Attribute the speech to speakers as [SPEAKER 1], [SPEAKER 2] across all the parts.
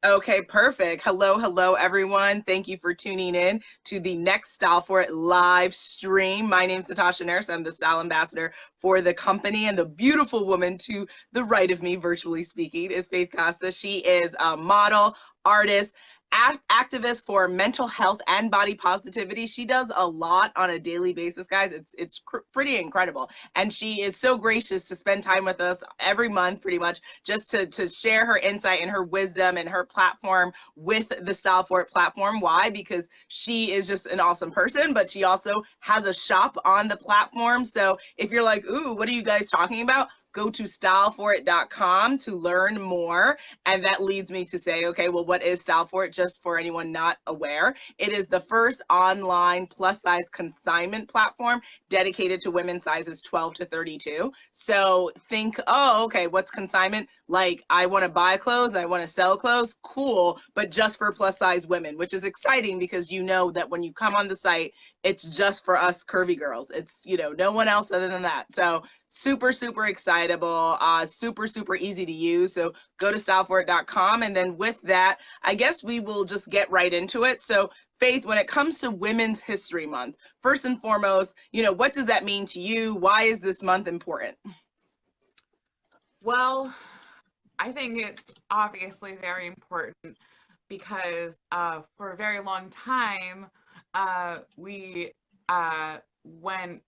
[SPEAKER 1] Okay, perfect. Hello, hello, everyone. Thank you for tuning in to the next Style for It live stream. My name is Natasha Nurse. I'm the style ambassador for the company, and the beautiful woman to the right of me, virtually speaking, is Faith Costa. She is a model, artist, activist for mental health and body positivity. She does a lot on a daily basis, guys. It's pretty incredible, and she is so gracious to spend time with us every month, pretty much, just to share her insight and her wisdom and her platform with the Style for It platform. Why? Because she is just an awesome person, but she also has a shop on the platform. So if you're like, ooh, what are you guys talking about? Go to StyleForIt.com to learn more. And that leads me to say, okay, well, what is Style for It? Just for anyone not aware, it is the first online plus size consignment platform dedicated to women's sizes 12 to 32. So think, oh, okay, what's consignment? Like, I want to buy clothes, I want to sell clothes, cool, but just for plus size women, which is exciting because you know that when you come on the site, it's just for us curvy girls. It's, no one else other than that. So super, super excitable, super easy to use. So go to styleforit.com. And then with that, I guess we will just get right into it. So Faith, when it comes to Women's History Month, first and foremost, what does that mean to you? Why is this month important?
[SPEAKER 2] Well, I think it's obviously very important because for a very long time, we went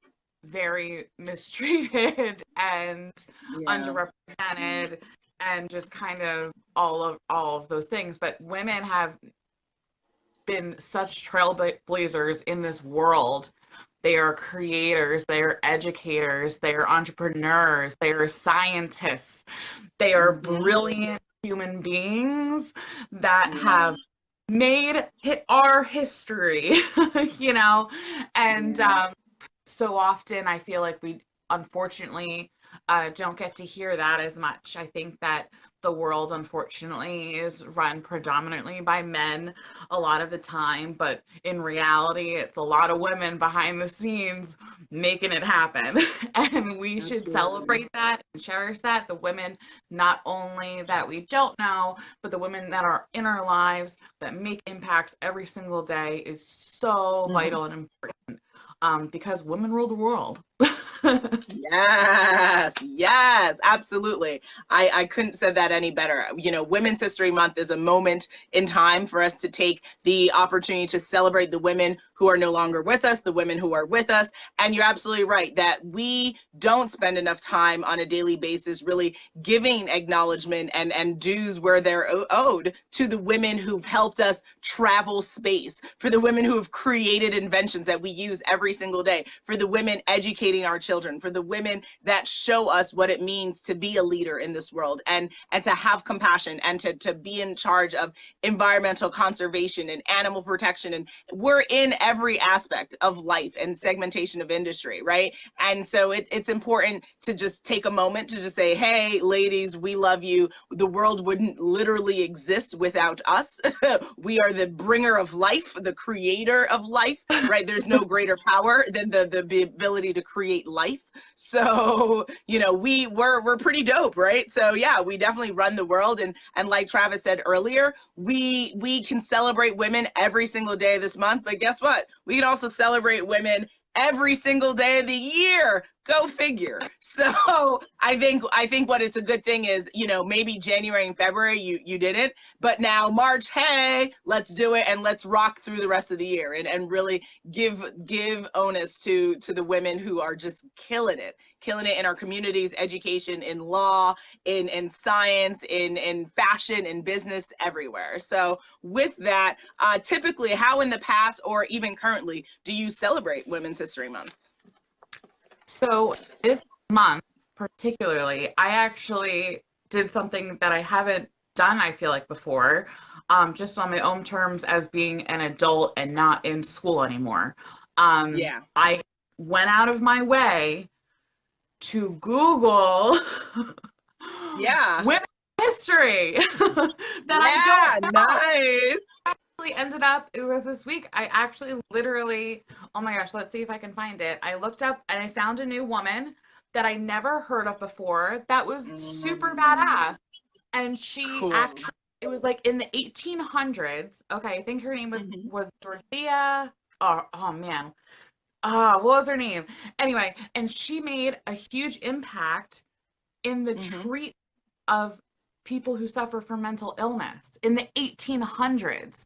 [SPEAKER 2] very mistreated and underrepresented and just kind of all of those things. But women have been such trailblazers in this world. They are creators, they are educators, they are entrepreneurs, they are scientists, they are brilliant human beings that have made our history, and so often I feel like we unfortunately don't get to hear that as much. I think that the world, unfortunately, is run predominantly by men a lot of the time, but in reality, it's a lot of women behind the scenes making it happen. And we should celebrate that and cherish that. The women, not only that we don't know, but the women that are in our lives that make impacts every single day is so vital and important. Because women rule the world.
[SPEAKER 1] Yes, absolutely. I couldn't say that any better. Women's History Month is a moment in time for us to take the opportunity to celebrate the women who are no longer with us, the women who are with us. And you're absolutely right that we don't spend enough time on a daily basis really giving acknowledgement and dues where they're owed to the women who've helped us travel space, for the women who have created inventions that we use every single day, for the women educating our children, for the women that show us what it means to be a leader in this world and to have compassion and to be in charge of environmental conservation and animal protection. And we're in every aspect of life and segmentation of industry, right? And so it's important to just take a moment to just say, hey, ladies, we love you. The world wouldn't literally exist without us. We are the bringer of life, the creator of life, right? There's no greater power than the ability to create life. So, we're pretty dope, right? So yeah, we definitely run the world. And like Travis said earlier, we can celebrate women every single day of this month, but guess what? We can also celebrate women every single day of the year. Go figure. So I think what it's a good thing is, maybe January and February you didn't, but now March, hey, let's do it and let's rock through the rest of the year and really give onus to the women who are just killing it in our communities, education, in law, in science, in fashion, in business, everywhere. So with that, typically, how in the past or even currently do you celebrate Women's History Month?
[SPEAKER 2] So this month, particularly, I actually did something that I haven't done, I feel like, before, just on my own terms as being an adult and not in school anymore. I went out of my way to Google women's history that I don't know.
[SPEAKER 1] Nice.
[SPEAKER 2] Ended up, it was this week, I actually literally, oh my gosh, let's see if I can find it. I looked up and I found a new woman that I never heard of before that was super badass. And she actually it was like in the 1800s. Okay, I think her name
[SPEAKER 1] Mhm.
[SPEAKER 2] was Dorothea. Oh man. What was her name? Anyway, and she made a huge impact in the
[SPEAKER 1] Mhm.
[SPEAKER 2] treatment of people who suffer from mental illness in the 1800s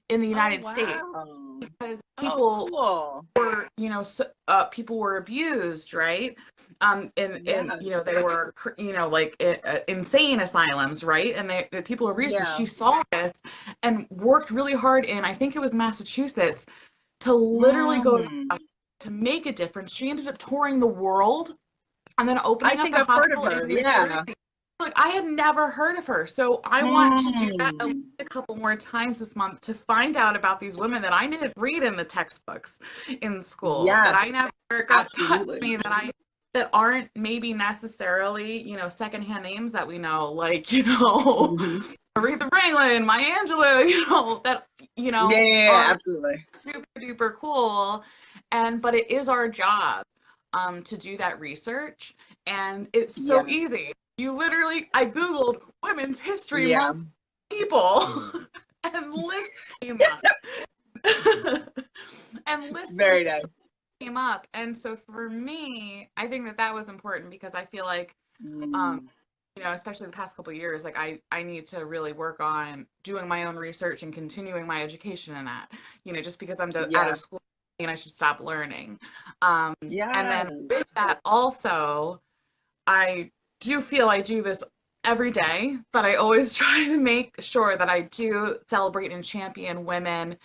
[SPEAKER 2] in the
[SPEAKER 1] Oh,
[SPEAKER 2] United States,
[SPEAKER 1] wow.
[SPEAKER 2] because
[SPEAKER 1] Oh,
[SPEAKER 2] people
[SPEAKER 1] cool.
[SPEAKER 2] were, people were abused, right? And
[SPEAKER 1] Yeah.
[SPEAKER 2] they were, like insane asylums, right? And the people were abused. So
[SPEAKER 1] Yeah.
[SPEAKER 2] she saw this and worked really hard in, I think it was Massachusetts, to literally go
[SPEAKER 1] Mm.
[SPEAKER 2] to make a difference. She ended up touring the world and then
[SPEAKER 1] I
[SPEAKER 2] opening up
[SPEAKER 1] think
[SPEAKER 2] a
[SPEAKER 1] I've heard of
[SPEAKER 2] hospital
[SPEAKER 1] her.
[SPEAKER 2] in New Jersey.
[SPEAKER 1] Yeah.
[SPEAKER 2] Like, I had never heard of her. So I want to do that at least
[SPEAKER 1] Mm.
[SPEAKER 2] a couple more times this month to find out about these women that I didn't read in the textbooks in school, that
[SPEAKER 1] Yes,
[SPEAKER 2] I never got taught to
[SPEAKER 1] absolutely.
[SPEAKER 2] me, that aren't maybe necessarily, secondhand names that we know, like,
[SPEAKER 1] Mhm.
[SPEAKER 2] Aretha Franklin, Maya Angelou, that,
[SPEAKER 1] Yeah, yeah, yeah,
[SPEAKER 2] are
[SPEAKER 1] absolutely.
[SPEAKER 2] super duper cool. But it is our job to do that research. And it's so
[SPEAKER 1] Yes.
[SPEAKER 2] easy. I Googled Women's History
[SPEAKER 1] Yeah.
[SPEAKER 2] Month people and lists came up. And lists
[SPEAKER 1] Very nice.
[SPEAKER 2] came up. And so for me, I think that was important because I feel like, um,
[SPEAKER 1] Mm.
[SPEAKER 2] especially the past couple of years, like I need to really work on doing my own research and continuing my education in that. Just because I'm out
[SPEAKER 1] Yeah.
[SPEAKER 2] of school, and I should stop learning. And then with
[SPEAKER 1] Yes.
[SPEAKER 2] that also, I do feel I do this every day, but I always try to make sure that I do celebrate and champion women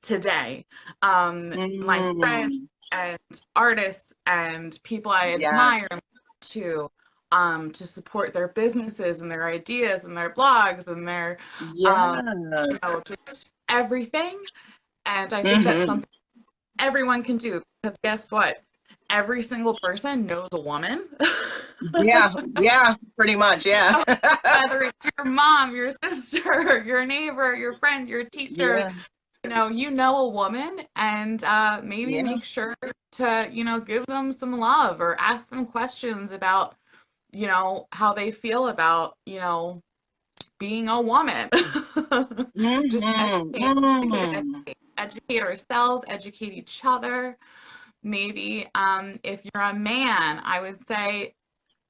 [SPEAKER 2] today. My friends
[SPEAKER 1] Mm.
[SPEAKER 2] and artists and people I
[SPEAKER 1] Yeah.
[SPEAKER 2] admire to support their businesses and their ideas and their blogs and their
[SPEAKER 1] Yes.
[SPEAKER 2] just everything. And I think that's
[SPEAKER 1] Hmm.
[SPEAKER 2] something everyone can do, because guess what? Every single person knows a woman.
[SPEAKER 1] Yeah. Yeah. Pretty much. Yeah.
[SPEAKER 2] So whether it's your mom, your sister, your neighbor, your friend, your teacher,
[SPEAKER 1] Yeah.
[SPEAKER 2] a woman, and maybe
[SPEAKER 1] Yeah.
[SPEAKER 2] make sure to, give them some love or ask them questions about, how they feel about, being a woman. Just
[SPEAKER 1] Hmm. Hmm.
[SPEAKER 2] educate ourselves, educate each other. Maybe if you're a man, I would say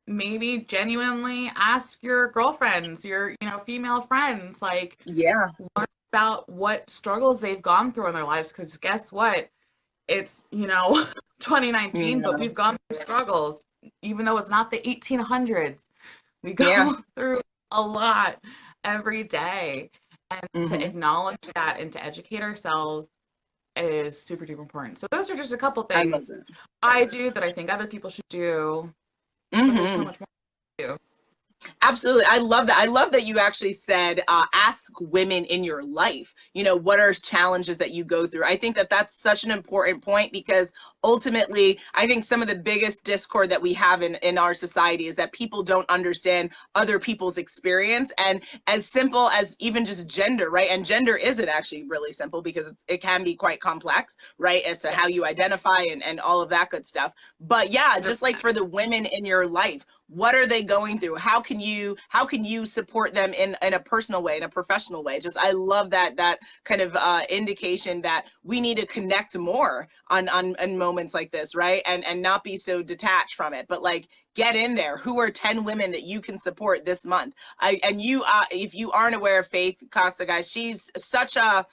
[SPEAKER 2] maybe genuinely ask your girlfriends, your, female friends, like,
[SPEAKER 1] Yeah.
[SPEAKER 2] learn about what struggles they've gone through in their lives. Because guess what? It's, 2019, but
[SPEAKER 1] Yeah.
[SPEAKER 2] we've gone through struggles, even though it's not the 1800s. We
[SPEAKER 1] Yeah.
[SPEAKER 2] go through a lot every day. And to
[SPEAKER 1] Hmm.
[SPEAKER 2] acknowledge that and to educate ourselves is super duper important. So those are just a couple
[SPEAKER 1] I love
[SPEAKER 2] things
[SPEAKER 1] that.
[SPEAKER 2] I do that I think other people should do, but there's so
[SPEAKER 1] Hmm.
[SPEAKER 2] much more to do.
[SPEAKER 1] Absolutely. I love that. I love that you actually said, ask women in your life, what are challenges that you go through? I think that that's such an important point, because ultimately, I think some of the biggest discord that we have in our society is that people don't understand other people's experience. And as simple as even just gender, right? And gender isn't actually really simple, because it can be quite complex, right? As to how you identify and all of that good stuff. But yeah, just like for the women in your life, what are they going through? How can you support them in a personal way, in a professional way? Just, I love that kind of indication that we need to connect more on moments like this, right? And not be so detached from it, but like, get in there. Who are 10 women that you can support this month? And you, if you aren't aware of Faith Costa, guys, she's such a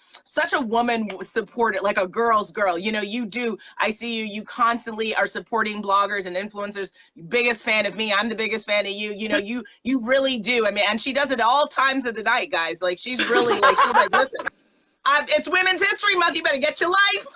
[SPEAKER 1] woman supported, like a girl's girl. You do. I see you constantly are supporting bloggers and influencers. Biggest fan of me. I'm the biggest fan of you. You really do. I mean, and she does it all times of the night, guys. Like, she's really like, she's like, listen, it's Women's History Month. You better get your life.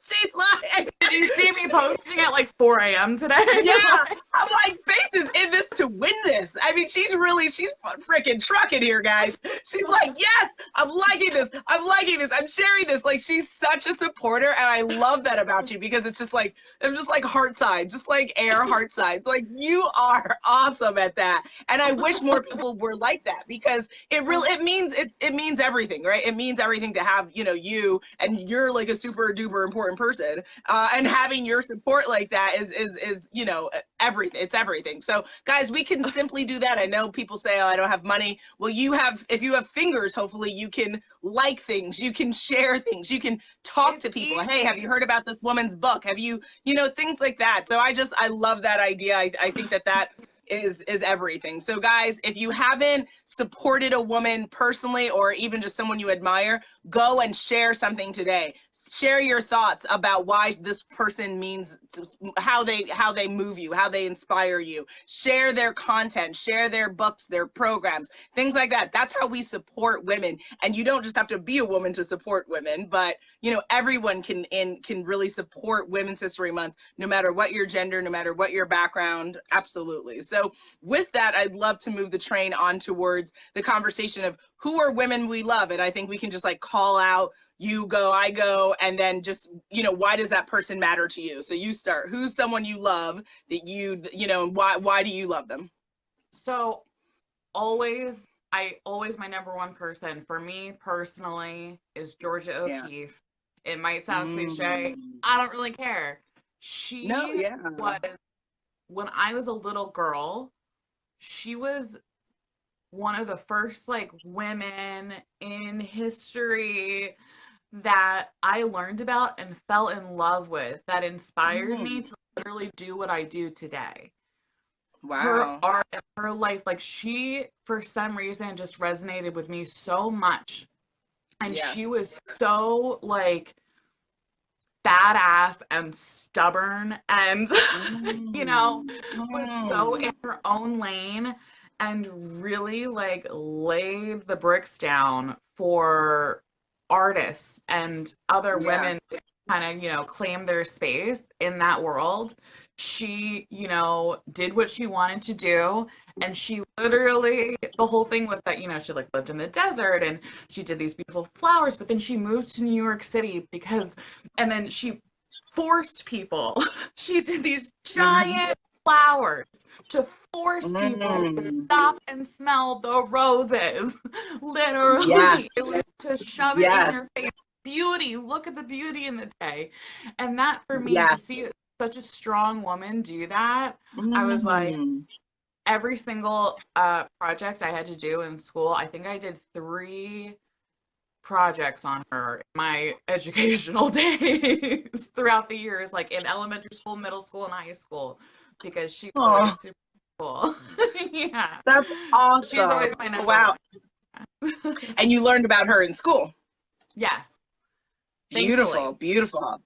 [SPEAKER 1] She's like,
[SPEAKER 2] Did you see me posting at like 4 a.m. today?
[SPEAKER 1] yeah. I'm like, Faith is in this to win this. I mean, she's freaking trucking here, guys. She's like, yes, I'm liking this. I'm liking this. I'm sharing this. Like, she's such a supporter. And I love that about you, because it's just like, I'm just like heart signs, just like air heart signs. Like, you are awesome at that. And I wish more people were like that, because it means everything, right? It means everything to have, you, and you're like a super super duper important person. And having your support like that is, you know, everything. It's everything. So guys, we can simply do that. I know people say, oh, I don't have money. Well, you have, if you have fingers, hopefully you can like things, you can share things, you can talk to people.
[SPEAKER 2] Easy.
[SPEAKER 1] Hey, have you heard about this woman's book? Have you, you know, things like that. So I love that idea. I think that is everything. So guys, if you haven't supported a woman personally or even just someone you admire, go and share something today. Share your thoughts about why this person means, how they move you, how they inspire you. Share their content, share their books, their programs, things like that. That's how we support women. And you don't just have to be a woman to support women, but you know, everyone can really support Women's History Month, no matter what your gender, no matter what your background. Absolutely. So with that, I'd love to move the train on towards the conversation of who are women we love. And I think we can just like call out, you go, I go, and then just, you know, why does that person matter to you? So you start. Who's someone you love that you know, and why do you love them?
[SPEAKER 2] So my number one person for me personally is Georgia O'Keeffe. It might sound cliche. I don't really care. She was, when I was a little girl, she was one of the first like women in history that I learned about and fell in love with, that inspired me to literally do what I do today.
[SPEAKER 1] Wow.
[SPEAKER 2] Her art and her life, like she, for some reason, just resonated with me so much. And she was so like badass and stubborn and, you know, was so in her own lane and really like laid the bricks down for artists and other women to kind of, you know, claim their space in that world. She, you know, did what she wanted to do. And she literally, the whole thing was that, you know, she like lived in the desert and she did these beautiful flowers, but then she moved to New York City and then she forced people. She did these giant flowers to force people to stop and smell the roses. Literally, it was to shove it in your face. Beauty, look at the beauty in the day. And that for me, to see such a strong woman do that, I was like, every single project I had to do in school, I think I did 3 projects on her in my educational days throughout the years, like in elementary school, middle school, and high school, because she was super cool. Yeah.
[SPEAKER 1] That's awesome.
[SPEAKER 2] She's always my number one.
[SPEAKER 1] And you learned about her in school?
[SPEAKER 2] Yes.
[SPEAKER 1] Beautiful, thankfully. Beautiful.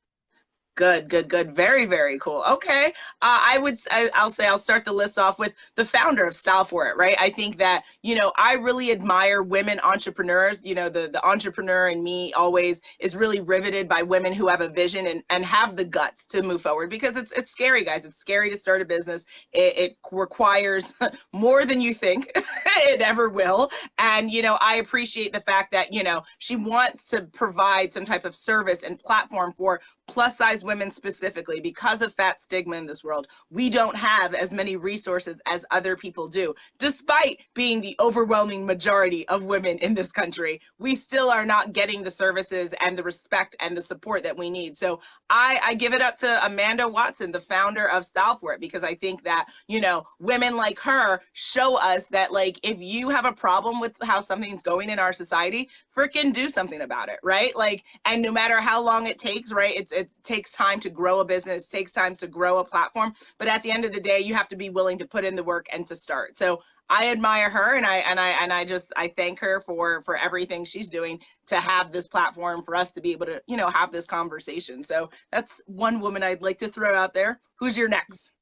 [SPEAKER 1] Good, good, good. Very, very cool. Okay. I'll say I'll start the list off with the founder of StyleForIt, right? I think that, you know, I really admire women entrepreneurs. You know, the entrepreneur in me always is really riveted by women who have a vision and have the guts to move forward, because it's scary, guys. It's scary to start a business. It requires more than you think it ever will. And, you know, I appreciate the fact that, you know, she wants to provide some type of service and platform for plus size women specifically. Because of fat stigma in this world, we don't have as many resources as other people do. Despite being the overwhelming majority of women in this country, we still are not getting the services and the respect and the support that we need. So I give it up to Amanda Watson, the founder of StyleForIt, because I think that, you know, women like her show us that, like, if you have a problem with how something's going in our society, freaking do something about it, right? Like, and no matter how long it takes, right? It takes time to grow a business, it takes time to grow a platform, but at the end of the day, you have to be willing to put in the work and to start. So I admire her, and I thank her for everything she's doing to have this platform for us to be able to, you know, have this conversation. So that's one woman I'd like to throw out there. Who's your next?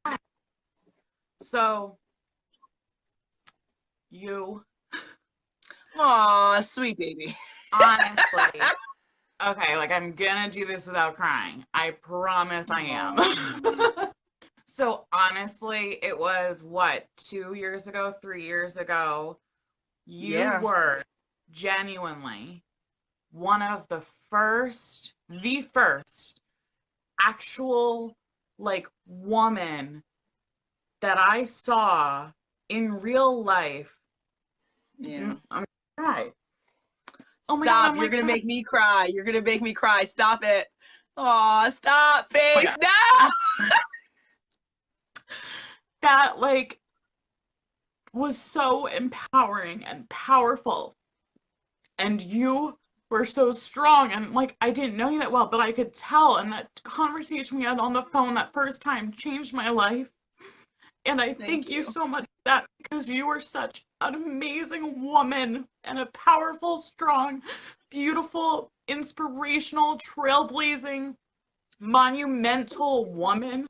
[SPEAKER 2] So you.
[SPEAKER 1] Aw, sweet baby.
[SPEAKER 2] Honestly. Okay, like I'm gonna do this without crying. I promise I am. So honestly, it was what, 2 years ago, 3 years ago, you were genuinely one of the first actual like woman that I saw in real life.
[SPEAKER 1] Yeah.
[SPEAKER 2] I'm right.
[SPEAKER 1] Stop. You're going to make me cry. You're going to make me cry. Stop it. Aw, stop,
[SPEAKER 2] Oh my
[SPEAKER 1] Faith.
[SPEAKER 2] God.
[SPEAKER 1] No!
[SPEAKER 2] That like was so empowering and powerful. And you were so strong. And like, I didn't know you that well, but I could tell. And that conversation we had on the phone that first time changed my life. And I thank you so much for that, because you were such an amazing woman and a powerful, strong, beautiful, inspirational, trailblazing, monumental woman.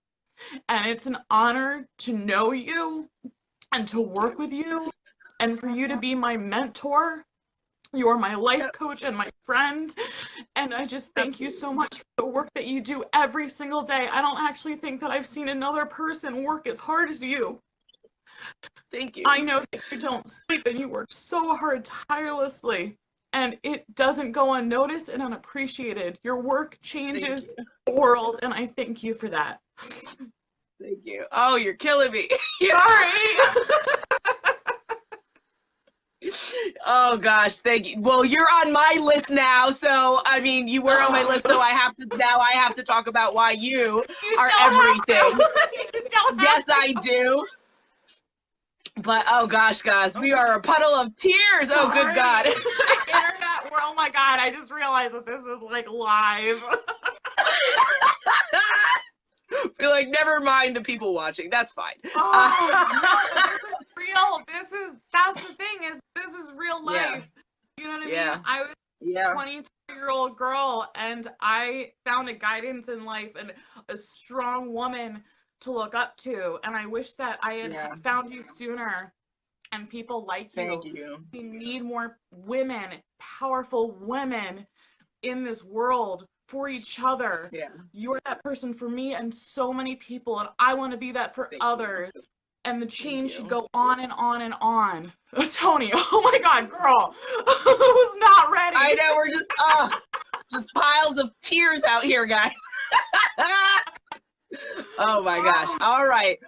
[SPEAKER 2] And it's an honor to know you and to work with you and for you to be my mentor. You're my life coach and my friend. And I just thank you so much for the work that you do every single day. I don't actually think that I've seen another person work as hard as you.
[SPEAKER 1] Thank you.
[SPEAKER 2] I know that you don't sleep and you work so hard tirelessly. And it doesn't go unnoticed and unappreciated. Your work changes the world, and I thank you for that.
[SPEAKER 1] Thank you. Oh, you're killing me.
[SPEAKER 2] Sorry.
[SPEAKER 1] Oh gosh, thank you. Well, you're on my list now, so I mean, you were on my list, so I have to talk about why you are everything. Yes, I do. But oh gosh, guys, we are a puddle of tears. Oh, good God.
[SPEAKER 2] Internet world. Oh my God, I just realized that this is like live.
[SPEAKER 1] We're like, never mind the people watching. That's fine.
[SPEAKER 2] Oh, no, this is real. That's the thing, is this is real life.
[SPEAKER 1] Yeah.
[SPEAKER 2] You know what I mean?
[SPEAKER 1] Yeah.
[SPEAKER 2] I was a 22-year-old girl, and I found a guidance in life and a strong woman to look up to. And I wish that I had found you sooner, and people like you.
[SPEAKER 1] Thank you.
[SPEAKER 2] We need more women, powerful women in this world for each other.
[SPEAKER 1] Yeah.
[SPEAKER 2] You're that person for me and so many people, and I want to be that for others. And the change should go on and on and on. Tony, oh my God, girl. Who's not ready?
[SPEAKER 1] I know, we're just piles of tears out here, guys. Oh my gosh. All right.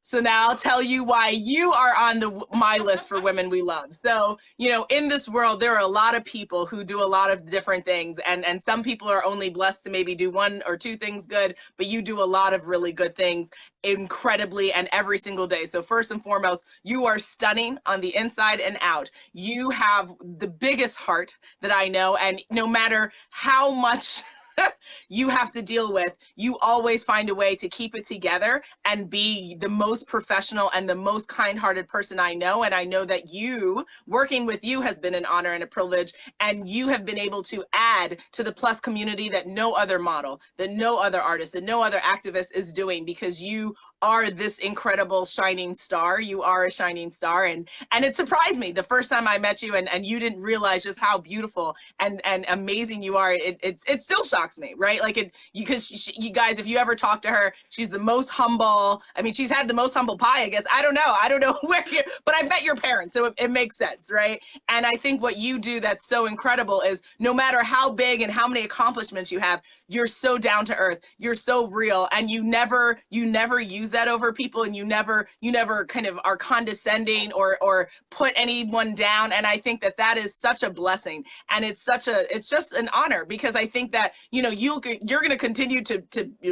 [SPEAKER 1] So now I'll tell you why you are on my list for women we love. So, you know, in this world, there are a lot of people who do a lot of different things. And some people are only blessed to maybe do one or two things good, but you do a lot of really good things incredibly and every single day. So first and foremost, you are stunning on the inside and out. You have the biggest heart that I know. And no matter how much you have to deal with, you always find a way to keep it together and be the most professional and the most kind-hearted person I know. And I know that working with you has been an honor and a privilege, and you have been able to add to the plus community that no other model, that no other artist, that no other activist is doing, because you are this incredible shining star. You are a shining star. And it surprised me the first time I met you, and you didn't realize just how beautiful and amazing you are. It still shocks me, right? Like because you guys, if you ever talk to her, she's the most humble. I mean, she's had the most humble pie, I guess. I don't know where but I've met your parents, so it makes sense, right? And I think what you do that's so incredible is, no matter how big and how many accomplishments you have, you're so down to earth, you're so real, and you never use that over people, and you never kind of are condescending or put anyone down. And I think that is such a blessing, and it's just an honor, because I think that, you know, you're going to continue to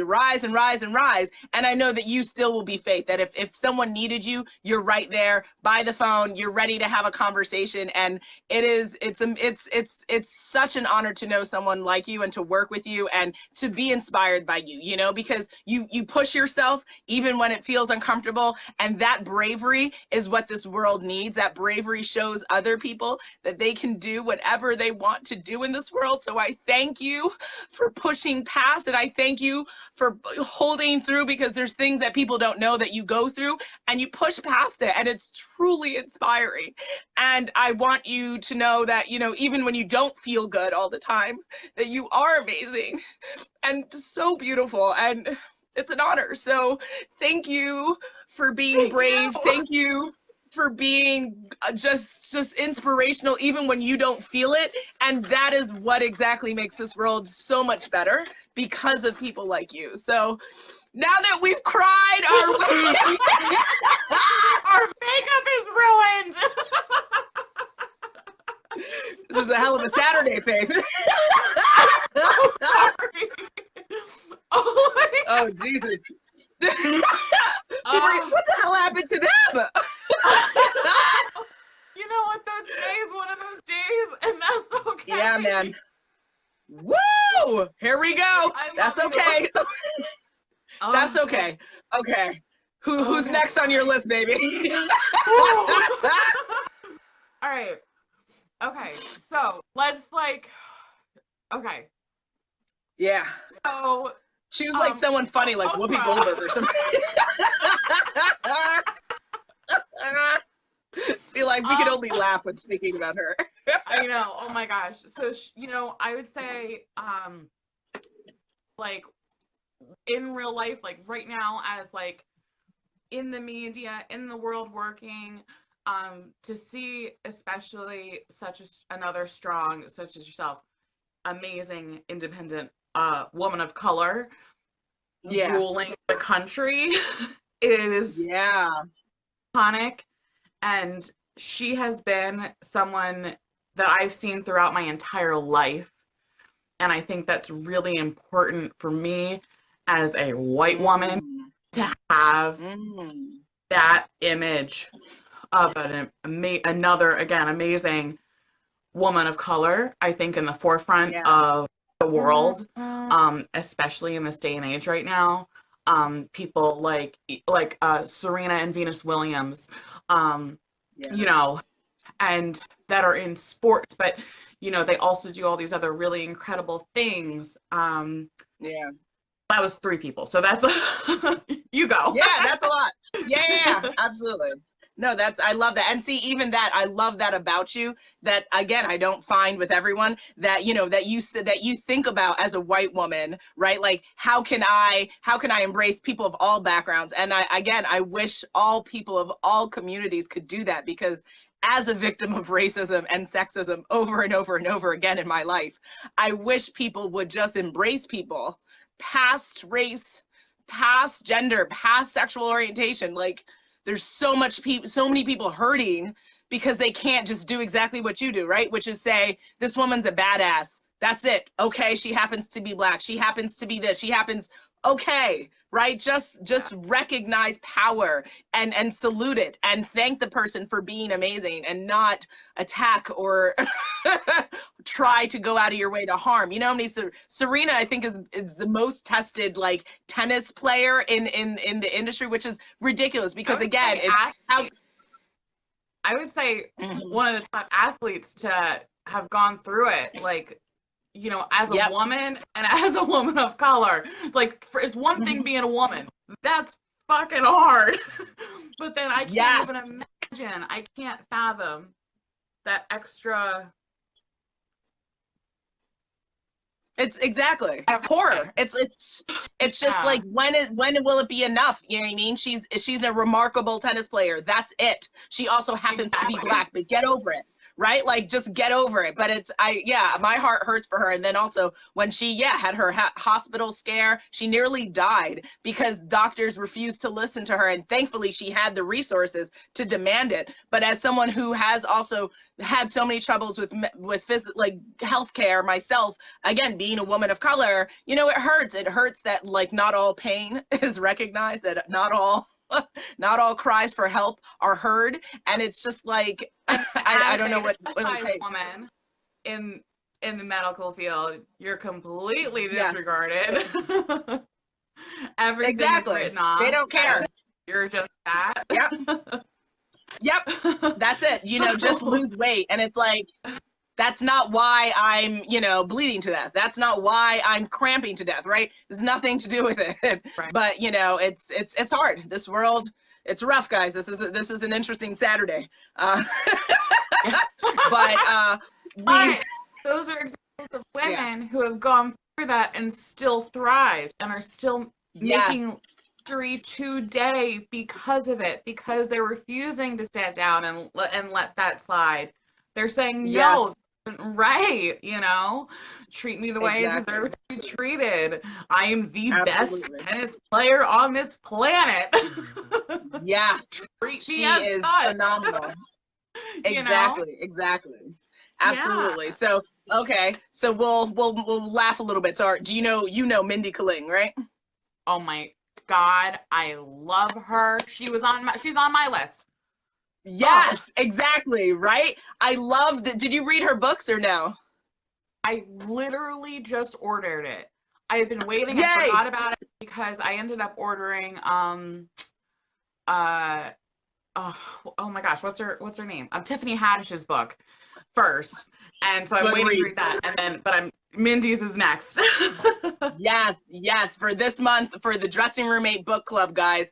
[SPEAKER 1] rise and rise and rise. And I know that you still will be Faith, that if someone needed you, you're right there by the phone, you're ready to have a conversation. And it's such an honor to know someone like you and to work with you and to be inspired by you, you know, because you push yourself even when it feels uncomfortable. And that bravery is what this world needs. That bravery shows other people that they can do whatever they want to do in this world. So I thank you for pushing past it. I thank you for holding through, because there's things that people don't know that you go through, and you push past it, and it's truly inspiring. And I want you to know that, you know, even when you don't feel good all the time, that you are amazing and so beautiful, and it's an honor. So thank you for being brave. Thank you for being just inspirational, even when you don't feel it. And that is what exactly makes this world so much better, because of people like you. So now that we've cried,
[SPEAKER 2] our makeup is ruined.
[SPEAKER 1] This is a hell of a Saturday, Faith.
[SPEAKER 2] Sorry. Oh my
[SPEAKER 1] Oh, Jesus. People
[SPEAKER 2] God.
[SPEAKER 1] are like, what the hell happened to them?
[SPEAKER 2] You know what? That day is one of those days, and that's okay.
[SPEAKER 1] Yeah, man. Woo! Here we go. That's okay. That's okay. Okay. Who's
[SPEAKER 2] Okay.
[SPEAKER 1] next on your list, baby?
[SPEAKER 2] All right. Okay. So let's okay.
[SPEAKER 1] Yeah.
[SPEAKER 2] So
[SPEAKER 1] Choose like someone funny, like Whoopi
[SPEAKER 2] Oprah.
[SPEAKER 1] Goldberg or something. Feel like we could only laugh when speaking about her.
[SPEAKER 2] I know. Oh my gosh. So I would say like in real life, like right now, as like in the media, in the world working, to see especially another strong, such as yourself, amazing, independent woman of color ruling the country is iconic. And she has been someone that I've seen throughout my entire life. And I think that's really important for me as a white woman to have that image of another, again, amazing woman of color, I think, in the forefront of the world, especially in this day and age right now. People like Serena and Venus Williams, you know, and that are in sports, but they also do all these other really incredible things. That was 3 people, so that's you go.
[SPEAKER 1] Yeah, that's a lot. Yeah, absolutely. No, I love that. And see, even that, I love that about you, that again, I don't find with everyone, that, that you think about as a white woman, right? Like, how can I embrace people of all backgrounds? And I wish all people of all communities could do that, because as a victim of racism and sexism over and over and over again in my life, I wish people would just embrace people past race, past gender, past sexual orientation. Like, there's so many people hurting because they can't just do exactly what you do, right? Which is say, this woman's a badass. That's it. Okay, she happens to be Black. She happens to be this. She happens, okay, right? Just recognize power and salute it and thank the person for being amazing, and not attack or try to go out of your way to harm. Serena, I think, is the most tested like tennis player in the industry, which is ridiculous, because again,
[SPEAKER 2] I would say one of the top athletes to have gone through it, like, as a woman and as a woman of color. Like, it's one thing being a woman. That's fucking hard. But then I can't even imagine. I can't fathom that extra.
[SPEAKER 1] It's exactly horror. It's just like, when will it be enough? You know what I mean? She's a remarkable tennis player. That's it. She also happens to be Black, but get over it. Right? Like, just get over it. But my heart hurts for her. And then also when she, had her hospital scare, she nearly died because doctors refused to listen to her. And thankfully she had the resources to demand it. But as someone who has also had so many troubles with healthcare myself, again, being a woman of color, it hurts. It hurts that like not all pain is recognized, that not all cries for help are heard. And it's just like, I don't know what to say.
[SPEAKER 2] Woman in the medical field, you're completely disregarded. Everything is written off.
[SPEAKER 1] They don't care.
[SPEAKER 2] You're just that.
[SPEAKER 1] Yep. That's it. Just lose weight. And it's like, that's not why I'm, bleeding to death. That's not why I'm cramping to death, right? There's nothing to do with it. Right. But, it's hard. This world, it's rough, guys. This is an interesting Saturday. But
[SPEAKER 2] those are examples of women who have gone through that and still thrived and are still making history today because of it, because they're refusing to sit down and let that slide. They're saying, no, right, treat me the way I deserve to be treated. I am the best tennis player on this planet. Treat me as such.
[SPEAKER 1] Phenomenal. Exactly. Absolutely. So Okay, so we'll laugh a little bit. So, do you know Mindy Kaling, right?
[SPEAKER 2] Oh my God, I love her. She's on my list. Oh,
[SPEAKER 1] Yes, exactly, right? I love that. Did you read her books or no?
[SPEAKER 2] I literally just ordered it. I've been waiting. I
[SPEAKER 1] Yay!
[SPEAKER 2] forgot about it because I ended up ordering uh oh my gosh, what's her name? Tiffany Haddish's book first. And so I'm
[SPEAKER 1] Good
[SPEAKER 2] waiting to
[SPEAKER 1] read.
[SPEAKER 2] read that. And then but I'm Mindy's is next.
[SPEAKER 1] Yes, yes. For this month, for the Dressing Room 8 book club, guys,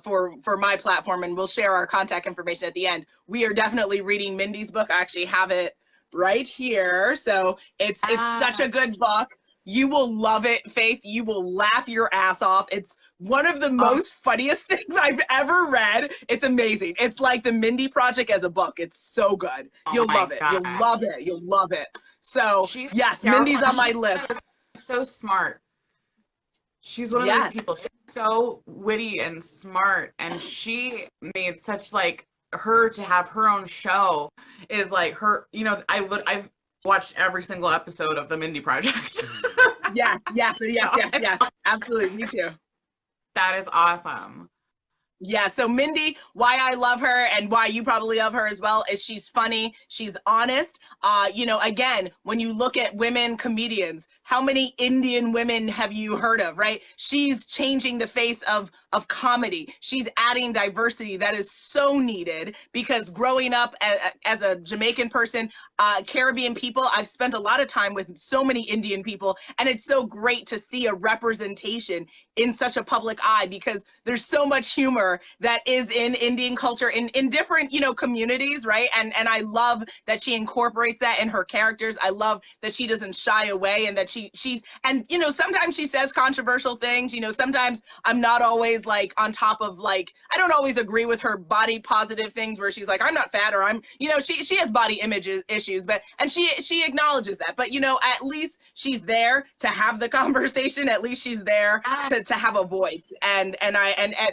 [SPEAKER 1] for my platform, and we'll share our contact information at the end. We are definitely reading Mindy's book. I actually have it right here, so it's such
[SPEAKER 2] Ah,
[SPEAKER 1] a good book. You will love it, Faith. You will laugh your ass off. It's one of the
[SPEAKER 2] oh,
[SPEAKER 1] most funniest things I've ever read. It's amazing. It's like the Mindy Project as a book. It's so good.
[SPEAKER 2] oh
[SPEAKER 1] You'll love
[SPEAKER 2] my
[SPEAKER 1] it. You'll love
[SPEAKER 2] gosh.
[SPEAKER 1] it. You'll love it. So
[SPEAKER 2] She's
[SPEAKER 1] yes,
[SPEAKER 2] hysterical
[SPEAKER 1] Mindy's
[SPEAKER 2] and
[SPEAKER 1] on my
[SPEAKER 2] she's
[SPEAKER 1] list.
[SPEAKER 2] so smart. She's one of those
[SPEAKER 1] Yes.
[SPEAKER 2] people. She's so witty and smart, and she made such like her to have her own show is like her. You know, I've watched every single episode of the Mindy Project.
[SPEAKER 1] Yes, yes,
[SPEAKER 2] So
[SPEAKER 1] yes, yes, yes. Absolutely. Me too.
[SPEAKER 2] that is awesome.
[SPEAKER 1] Yeah, so Mindy, why I love her and why you probably love her as well is she's funny, she's honest. Again, when you look at women comedians, how many Indian women have you heard of, right? She's changing the face of comedy. She's adding diversity that is so needed because growing up as a Jamaican person, Caribbean people, I've spent a lot of time with so many Indian people, and it's so great to see a representation in such a public eye because there's so much humor that is in Indian culture in different, communities, right? And I love that she incorporates that in her characters. I love that she doesn't shy away and that she's and sometimes she says controversial things. Sometimes I'm not always like on top of like I don't always agree with her body positive things where she's like I'm not fat or I'm she has body image issues, but and she acknowledges that. But at least she's there to have the conversation. At least she's there to have a voice. And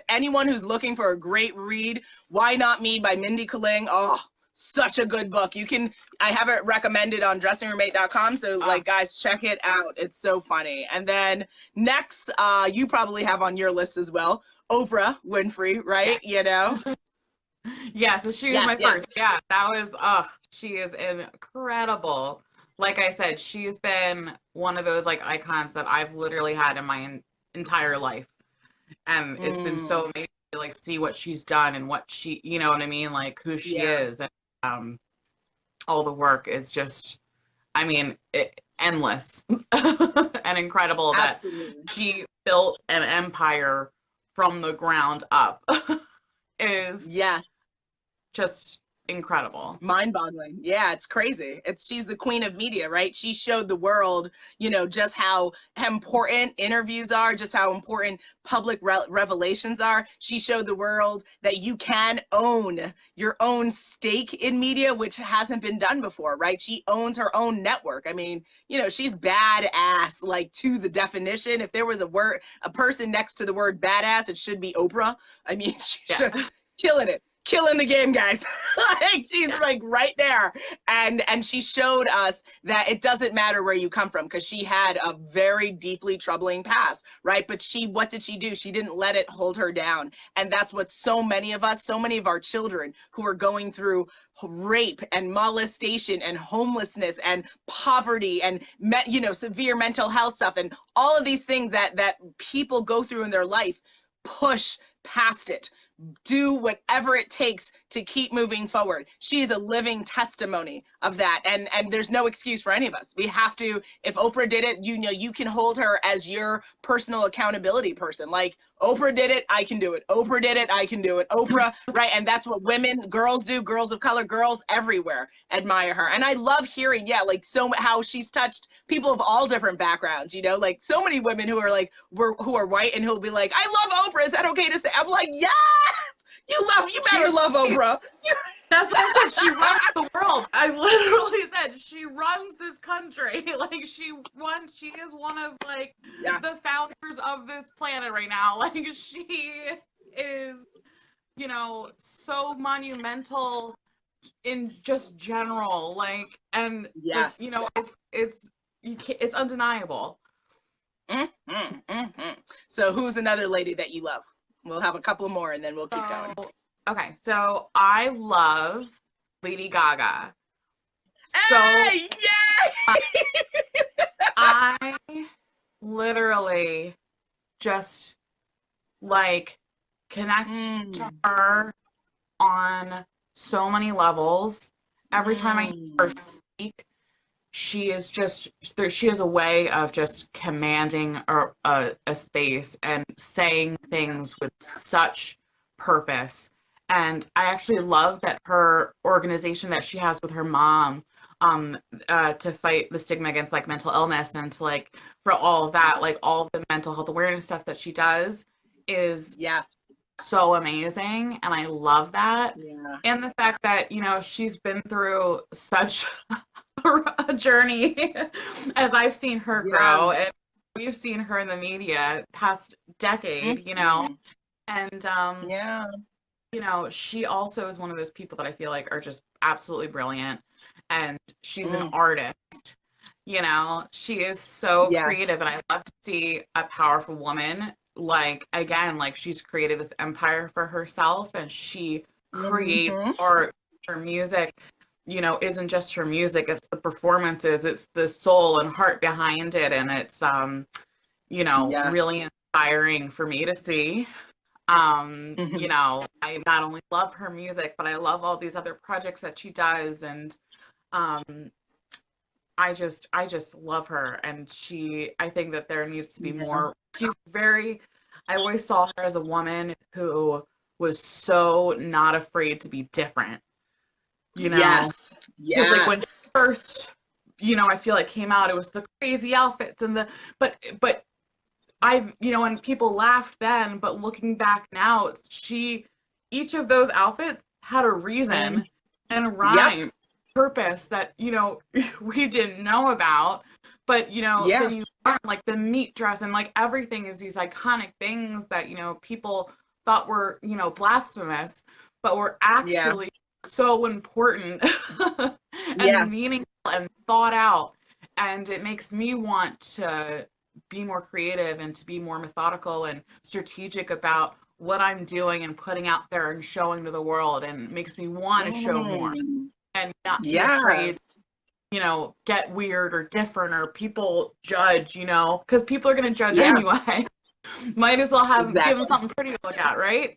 [SPEAKER 1] anyone who's looking for a great read, Why Not Me by Mindy Kaling. Oh, such a good book. I have it recommended on dressingroom8.com. So like guys, check it out. It's so funny. And then next, you probably have on your list as well, Oprah Winfrey, right?
[SPEAKER 2] Yeah, so she was
[SPEAKER 1] Yes,
[SPEAKER 2] my
[SPEAKER 1] yes.
[SPEAKER 2] first. Yeah, that was, she is incredible. Like I said, she's been one of those like icons that I've literally had in my entire life. And it's been so
[SPEAKER 1] Mm,
[SPEAKER 2] amazing to like see what she's done and what she, you know what I mean? Like who she
[SPEAKER 1] yeah,
[SPEAKER 2] is. And all the work is just, I mean, endless and incredible that
[SPEAKER 1] absolutely.
[SPEAKER 2] she built an empire from the ground up is
[SPEAKER 1] Yes.
[SPEAKER 2] just incredible.
[SPEAKER 1] Mind-boggling. Yeah, it's crazy. She's the queen of media, right? She showed the world, just how important interviews are, just how important public revelations are. She showed the world that you can own your own stake in media, which hasn't been done before, right? She owns her own network. I mean, she's badass, like to the definition. If there was a person next to the word badass, it should be Oprah. I mean, she's
[SPEAKER 2] Yeah.
[SPEAKER 1] just killing the game, guys. Like she's like right there. And she showed us that it doesn't matter where you come from because she had a very deeply troubling past, right? But what did she do? She didn't let it hold her down. And that's what so many of our children who are going through rape and molestation and homelessness and poverty and severe mental health stuff and all of these things that people go through in their life, push past it, do whatever it takes to keep moving forward. She's a living testimony of that. And there's no excuse for any of us. We have to, if Oprah did it, you can hold her as your personal accountability person. Like Oprah did it, I can do it. Oprah did it, I can do it. Oprah, right? And that's what girls do, girls of color, girls everywhere admire her. And I love hearing, like how she's touched people of all different backgrounds, like so many women who are like, who are white and who'll be like, I love Oprah. Is that okay to say? I'm like, yeah, you better love Oprah.
[SPEAKER 2] That's what I said. She runs the world. I literally said she runs this country. Like she is one of like the founders of this planet right now. Like she is, so monumental in just general, like, and like,
[SPEAKER 1] Yes.
[SPEAKER 2] you know, it's undeniable.
[SPEAKER 1] So who's another lady that you love? We'll have a couple more and then we'll keep going.
[SPEAKER 2] So, okay, so I love Lady Gaga. So
[SPEAKER 1] Hey, yay!
[SPEAKER 2] I literally just like connect to her on so many levels. Every time I hear her speak, she is just she has a way of just commanding a space and saying things with such purpose. And I actually love that her organization that she has with her mom, to fight the stigma against like mental illness and to like for all of that, like all of the mental health awareness stuff that she does is
[SPEAKER 1] Yeah.
[SPEAKER 2] so amazing, and I love that.
[SPEAKER 1] Yeah.
[SPEAKER 2] And the fact that, you know, she's been through such a journey as I've seen her
[SPEAKER 1] Yeah.
[SPEAKER 2] grow, and we've seen her in the media past decade, you know. And
[SPEAKER 1] Yeah.
[SPEAKER 2] you know, she also is one of those people that I feel like are just absolutely brilliant, and she's an artist. You know, she is so
[SPEAKER 1] Yes.
[SPEAKER 2] creative, and I love to see a powerful woman like again, like she's created this empire for herself, and she creates art. Her music, you know, isn't just her music, it's the performances, it's the soul and heart behind it, and it's you know,
[SPEAKER 1] Yes.
[SPEAKER 2] really inspiring for me to see. You know, I not only love her music, but I love all these other projects that she does, and um I just love her, and I think that there needs to be
[SPEAKER 1] Yeah.
[SPEAKER 2] more. I always saw her as a woman who was so not afraid to be different, you know?
[SPEAKER 1] Yes.
[SPEAKER 2] Because like when
[SPEAKER 1] Yes.
[SPEAKER 2] first, you know, I feel like came out, it was the crazy outfits and but you know, and people laughed then, but looking back now, each of those outfits had a reason and a
[SPEAKER 1] Yep.
[SPEAKER 2] rhyme, purpose that, you know, we didn't know about. But, you know,
[SPEAKER 1] Yeah.
[SPEAKER 2] then you learn like the meat dress and like everything is these iconic things that, you know, people thought were, you know, blasphemous, but were
[SPEAKER 1] Yeah.
[SPEAKER 2] actually so important and
[SPEAKER 1] Yes.
[SPEAKER 2] meaningful and thought out. And it makes me want to be more creative and to be more methodical and strategic about what I'm doing and putting out there and showing to the world, and makes me want to show more and not be afraid,
[SPEAKER 1] Yes.
[SPEAKER 2] you know, get weird or different or people judge, you know, because people are going to judge
[SPEAKER 1] Yeah.
[SPEAKER 2] anyway. Might as well give them
[SPEAKER 1] Exactly.
[SPEAKER 2] something pretty to look at, right?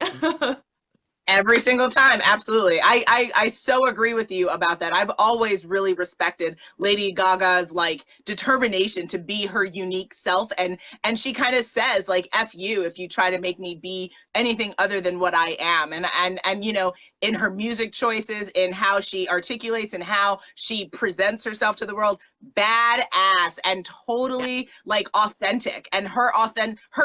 [SPEAKER 1] Every single time, absolutely. I so agree with you about that. I've always really respected Lady Gaga's like determination to be her unique self, and she kind of says like F you if you try to make me be anything other than what I am. And you know, in her music choices, in how she articulates and how she presents herself to the world, badass and totally like authentic. And her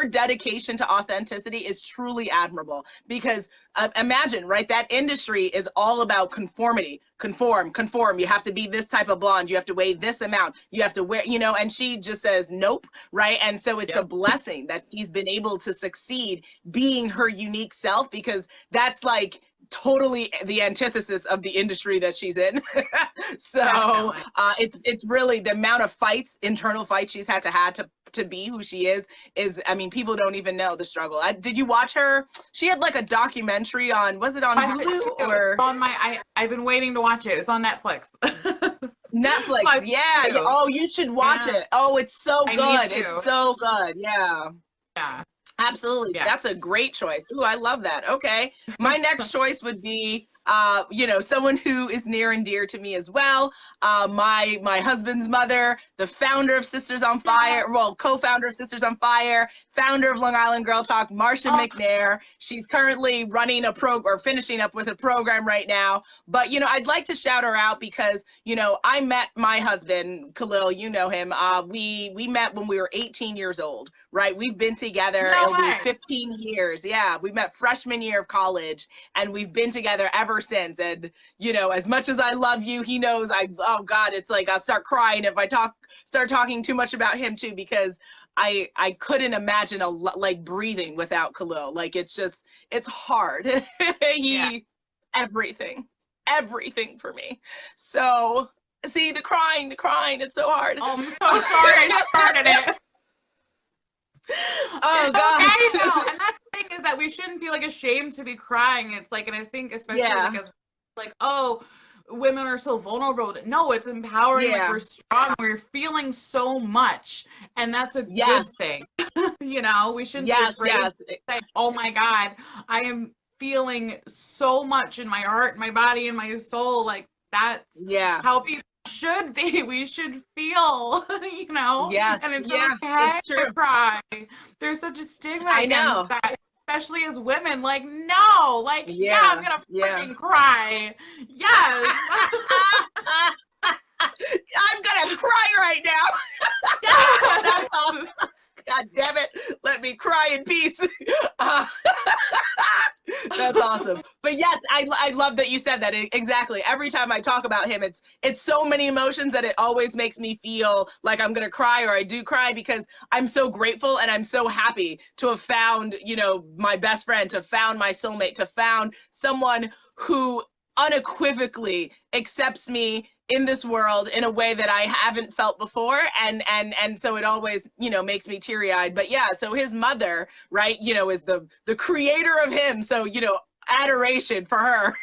[SPEAKER 1] dedication to authenticity is truly admirable because imagine, right? That industry is all about conformity. Conform. You have to be this type of blonde. You have to weigh this amount. You have to wear, you know, and she just says nope, right? And so it's a blessing that she's been able to succeed being her unique self, because that's like totally the antithesis of the industry that she's in. So it's really the amount of fights, internal fights she's had to be who she is, I mean, people don't even know the struggle. Did you watch her? She had like a documentary on, was it on Hulu or
[SPEAKER 2] on I've been waiting to watch it. It's on Netflix.
[SPEAKER 1] Netflix? Yeah. Oh, you should watch it. Oh, it's so good. It's so good. Yeah.
[SPEAKER 2] Yeah.
[SPEAKER 1] Absolutely.
[SPEAKER 2] Yeah.
[SPEAKER 1] That's a great choice. Ooh, I love that. Okay. My next choice would be you know, someone who is near and dear to me as well. My husband's mother, the founder of Sisters on Fire, well, co-founder of Sisters on Fire, founder of Long Island Girl Talk, Marcia McNair. She's currently running or finishing up with a program right now. But, you know, I'd like to shout her out because, you know, I met my husband, Khalil, you know him. We met when we were 18 years old, right? We've been together. It'll be 15 years. Yeah. We met freshman year of college, and we've been together ever since. And, you know, as much as I love you, he knows oh God, it's like I'll start crying if I start talking too much about him too, because I couldn't imagine like breathing without Khalil. Like it's hard. Everything. everything for me. So see, the crying, it's so hard.
[SPEAKER 2] Oh, I'm so sorry I started it.
[SPEAKER 1] Oh God.
[SPEAKER 2] Okay, no. And that's the thing, is that we shouldn't be like ashamed to be crying. It's like, and I think especially like as like, oh, women are so vulnerable. No, it's empowering. Like, we're strong. We're feeling so much, and that's a good thing. You know, we shouldn't be afraid to say, oh my God, I am feeling so much in my heart, my body, and my soul. Like, that's how people should be. We should feel, you know, and it's okay to cry. There's such a stigma against that, especially as women. Like, no, like, I'm gonna freaking cry. Yes.
[SPEAKER 1] I'm gonna cry right now. That's awesome. God damn it, let me cry in peace. That's awesome. But yes, I love that you said that. Exactly. Every time I talk about him, it's so many emotions that it always makes me feel like I'm gonna cry, or I do cry, because I'm so grateful and I'm so happy to have found, you know, my best friend, to found my soulmate, to found someone who unequivocally accepts me in this world in a way that I haven't felt before. And so it always, you know, makes me teary-eyed. But yeah, so his mother, right, you know, is the creator of him. So, you know, adoration for her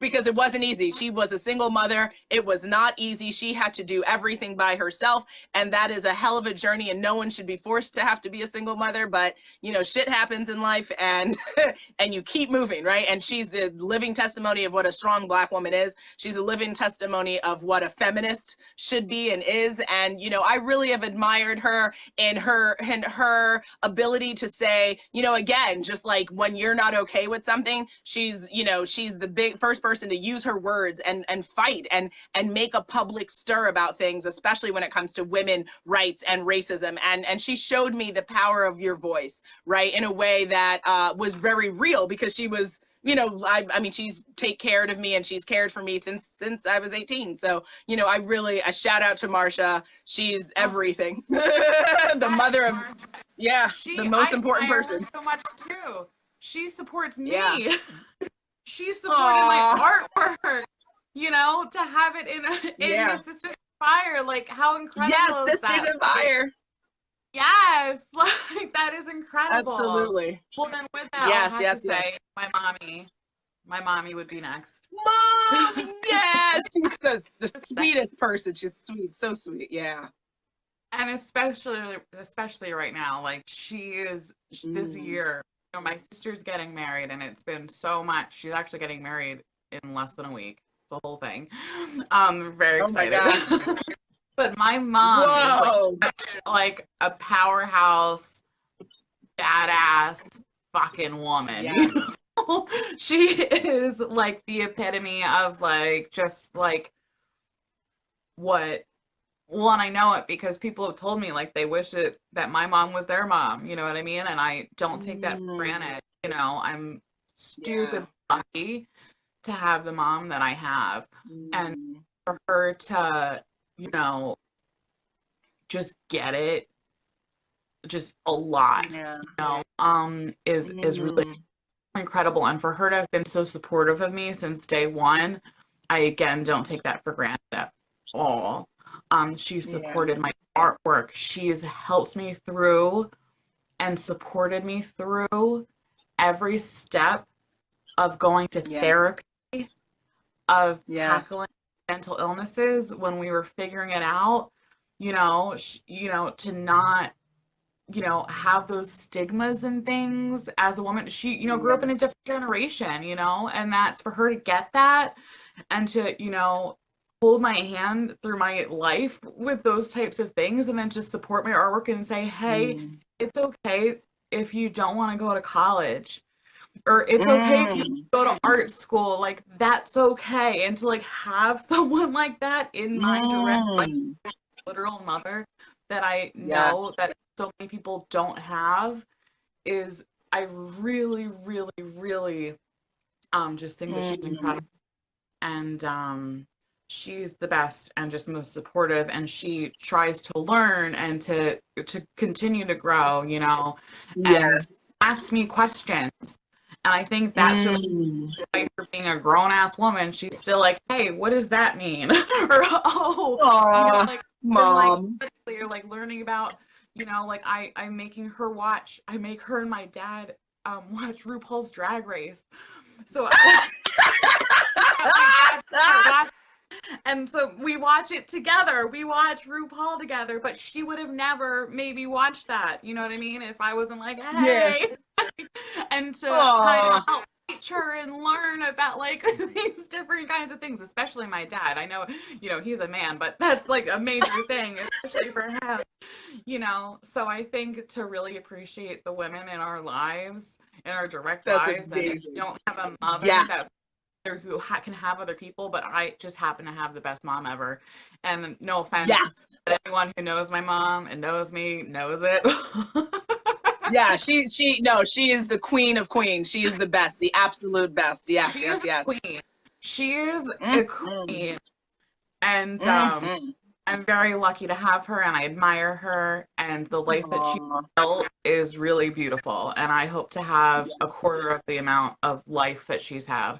[SPEAKER 1] because it wasn't easy. She was a single mother. It was not easy. She had to do everything by herself, and that is a hell of a journey, and no one should be forced to have to be a single mother. But you know, shit happens in life, and and you keep moving, right? And she's the living testimony of what a strong Black woman is. She's a living testimony of what a feminist should be and is. And you know, I really have admired her and her ability to say, you know, again, just like when you're not okay with something, she's, you know, she's the big first person to use her words and fight and make a public stir about things, especially when it comes to women rights and racism. And she showed me the power of your voice, right, in a way that was very real, because she was, you know, I mean, she's take care of me, and she's cared for me since I was 18. So, you know, a shout out to Marsha. She's everything. The mother of, the most important person.
[SPEAKER 2] So much too. She supports me. She supported my artwork. You know, to have it in the Sisters of Fire, like, how incredible is that?
[SPEAKER 1] Yes, Sisters of Fire.
[SPEAKER 2] Yes, like, that is incredible.
[SPEAKER 1] Absolutely.
[SPEAKER 2] Well, then with that, I have to say, my mommy would be next.
[SPEAKER 1] Mom, yes, she's the sweetest person. She's sweet, so sweet,
[SPEAKER 2] And especially right now, like, she is this year. You know, my sister's getting married, and it's been so much. She's actually getting married in less than a week. It's a whole thing. Very excited. But my mom is like a powerhouse, badass fucking woman. You know? She is like the epitome of like, just like what. Well, and I know it because people have told me, like, they wish that my mom was their mom, you know what I mean? And I don't take that for granted. You know, I'm stupid lucky to have the mom that I have. And for her to, you know, just get it, just a lot, you know, is really incredible. And for her to have been so supportive of me since day one, I, again, don't take that for granted at all. She supported my artwork. She's helped me through and supported me through every step of going to therapy, of tackling mental illnesses when we were figuring it out, you know, to not, you know, have those stigmas and things as a woman. She, you know, grew up in a different generation, you know, and that's for her to get that and to, you know, hold my hand through my life with those types of things, and then just support my artwork and say, hey, it's okay if you don't want to go to college, or it's okay if you go to art school, like, that's okay. And to like have someone like that in my direct, like, literal mother that I know that so many people don't have, is, I really, really, really just think that she's incredible. And she's the best and just most supportive, and she tries to learn and to continue to grow, you know, and ask me questions. And I think that's really, despite her being a grown-ass woman, she's still like, hey, what does that mean? Or, oh,
[SPEAKER 1] Aw,
[SPEAKER 2] like,
[SPEAKER 1] Mom.
[SPEAKER 2] you're like learning about, like I'm making her watch, I make her and my dad watch RuPaul's Drag Race. So and so we watch it together. We watch RuPaul together, but she would have never maybe watched that. You know what I mean? If I wasn't like, hey, and to kind of help teach her and learn about like these different kinds of things, especially my dad. I know, he's a man, but that's like a major thing, especially for him, So I think to really appreciate the women in our lives, in our direct lives,
[SPEAKER 1] amazing.
[SPEAKER 2] and if you don't have a mother that's who can have other people, but I just happen to have the best mom ever. And no offense, anyone who knows my mom and knows me knows it.
[SPEAKER 1] Yeah, she is the queen of queens. She is the best, the absolute best. Yes,
[SPEAKER 2] she is a queen. She is a queen. And I'm very lucky to have her, and I admire her, and the life that she built is really beautiful. And I hope to have a quarter of the amount of life that she's had.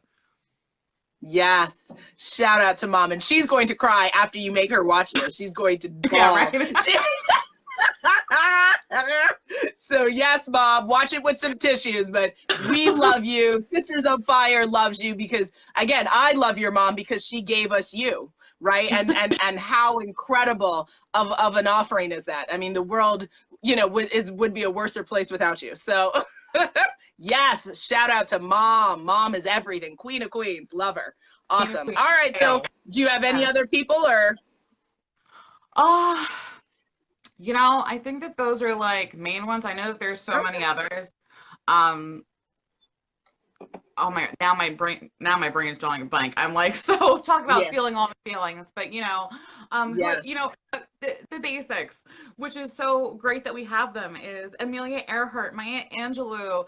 [SPEAKER 1] Yes. Shout out to Mom. And she's going to cry after you make her watch this. She's going to bawl.
[SPEAKER 2] Yeah, right?
[SPEAKER 1] So yes, Mom, watch it with some tissues, but we love you. Sisters on Fire loves you because, again, I love your mom because she gave us you, right? And how incredible of an offering is that? I mean, the world, would be a worser place without you. So yes, shout out to Mom. Mom is everything. Queen of queens. Love her. Awesome. All right. So do you have any other people or?
[SPEAKER 2] I think that those are like main ones. I know that there's so many others. Now my brain is drawing a blank. I'm like, so talk about feeling all the feelings, but the basics, which is so great that we have them, is Amelia Earhart, Maya Angelou,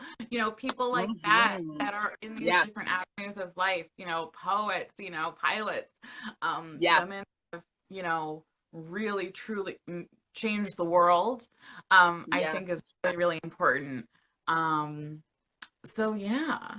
[SPEAKER 2] people like that are in these different avenues of life, poets, pilots, women have, really truly changed the world. I think is really, really important. So yeah.